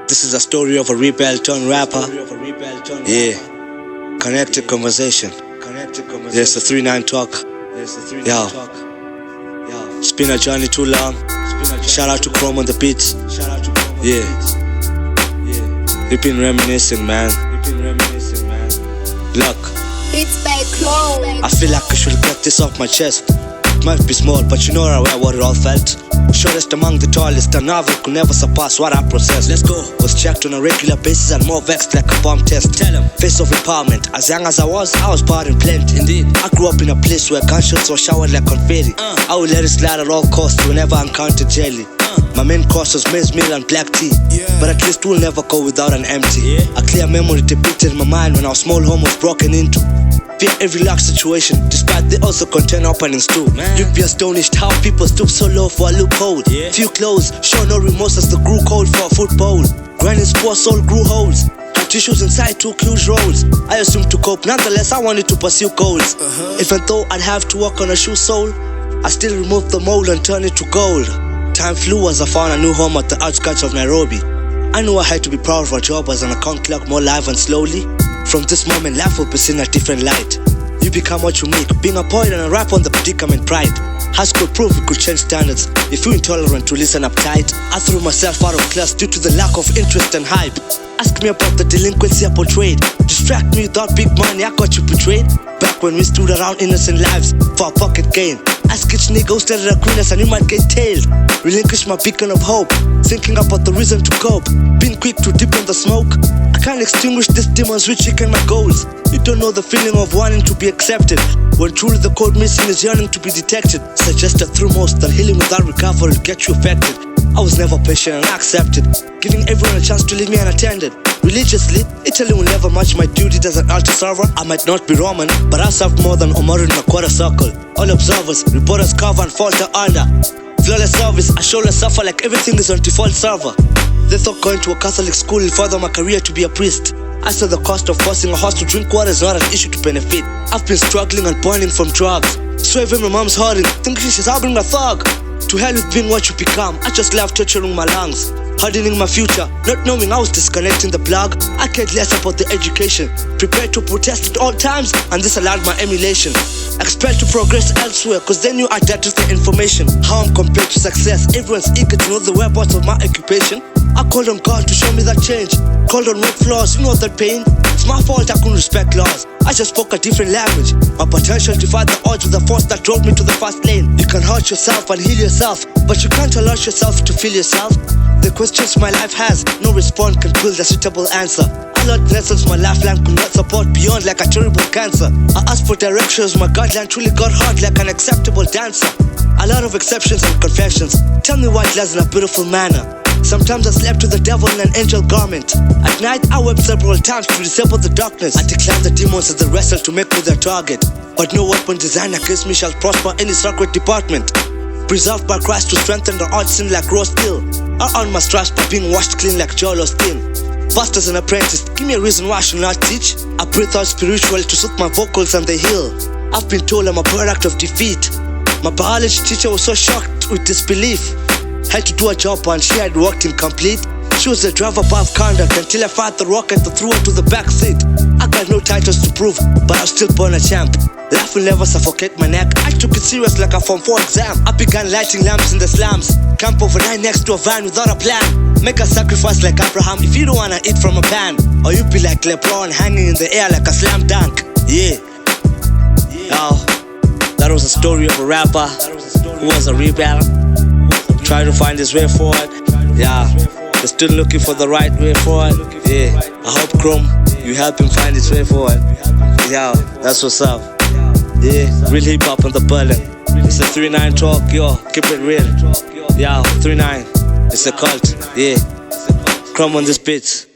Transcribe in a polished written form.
This is a story of a rebel turned rapper. Yeah. Connected conversation. Yeah, it's a 3-9 talk. Yo. It's been a journey too long. Shout out to Chrome on the beats. Yeah. We've been reminiscing, man. Look, I feel like I should get this off my chest. It might be small, but you know what it all felt. Shortest among the tallest, a novel could never surpass what I processed. Let's go. Was checked on a regular basis and more vexed like a bomb test. Tell him, face of empowerment. As young as I was bought in plenty. Indeed, I grew up in a place where gunshots were showered like confetti. I would let it slide at all costs whenever I encountered jelly. My main course was maize meal and black tea, but at least we'll never go without an empty. A clear memory depicted in my mind when our small home was broken into. Fear every locked situation, despite they also contain openings too. You'd be astonished how people stoop so low for a loophole. Few clothes, show no remorse as the grew cold for a football. Grinding sports soul grew holes. Had tissues inside took huge roles. I assumed to cope, nonetheless I wanted to pursue goals. Even though I'd have to walk on a shoe sole, I still removed the mold and turned it to gold. Time flew as I found a new home at the outskirts of Nairobi. I knew I had to be proud of our job as an account clerk, more live and slowly. From this moment, life will be seen in a different light. You become what you make, being a poet and a rapper on the predicament pride. High school proved we could change standards. If you're intolerant to listen uptight, I threw myself out of class due to the lack of interest and hype. Ask me about the delinquency I portrayed. Distract me without big money, I got you betrayed. Back when we stood around innocent lives for a pocket gain. Ask each nigga who started a queen and you might get tailed. Relinquish my beacon of hope, thinking about the reason to cope. Been quick to dip in the smoke. I can't extinguish these demons which weaken my goals. You don't know the feeling of wanting to be accepted, when truly the code missing is yearning to be detected. Suggested through most that healing without recovery will get you affected. I was never patient and I accepted, giving everyone a chance to leave me unattended. Religiously, Italy will never match my duties as an altar server. I might not be Roman, but I served more than Omar in a quarter circle. All observers, reporters cover and falter under. Flawless service, I surely suffer like everything is on default server. They thought going to a Catholic school will further my career to be a priest. I said the cost of forcing a horse to drink water is not an issue to benefit. I've been struggling and burning from drugs. Swerving my mom's hurting, thinking she's harboring a thug. To hell with being what you become, I just love torturing my lungs. Hardening my future, not knowing I was disconnecting the plug. I cared less about the education, prepared to protest at all times, and this allowed my emulation. Expect to progress elsewhere, cause they knew I dealt with the information. How I'm compared to success, everyone's eager to know the whereabouts of my occupation. I called on God to show me that change, called on weak flaws, you know that pain. It's my fault I couldn't respect laws, I just spoke a different language. My potential defied the odds with the force that drove me to the fast lane. You can hurt yourself and heal yourself, but you can't allow yourself to feel yourself. The questions my life has, no response can build a suitable answer. I learned lessons my lifeline could not support beyond like a terrible cancer. I asked for directions, my guideline truly got hard like an acceptable dancer. A lot of exceptions and confessions, tell me what lies in a beautiful manner. Sometimes I slept with the devil in an angel garment. At night I wept several times to disable the darkness. I declined the demons as they wrestled to make me their target. But no weapon designed against me shall prosper in the sacred department. Preserved by Christ to strengthen the odd sin like raw steel. I earn my stripes by being washed clean like Joel Osteen. Fast as an apprentice, give me a reason why I should not teach. I breathe out spiritually to soothe my vocals and they heal. I've been told I'm a product of defeat. My biology teacher was so shocked with disbelief. Had to do a job and she had worked incomplete. She was the driver above conduct until I fired the rocket and threw her to the back seat. I got no titles to prove, but I was still born a champ. Life will never suffocate my neck. I took it serious like a Form 4 exam. I began lighting lamps in the slums. Camp overnight next to a van without a plan. Make a sacrifice like Abraham if you don't wanna eat from a pan. Or you be like LeBron hanging in the air like a slam dunk. Yeah. Oh, that was a story of a rapper who was a rebel, trying to find his way forward. Yeah, they're still looking for the right way forward. Yeah, I hope Chrome, you help him find his way forward. Yeah, that's what's up. Yeah, real hip hop on the Berlin. It's a 3-9 talk, yo, keep it real. Yeah, 3-9, it's a cult. Yeah, Chrome on this beats.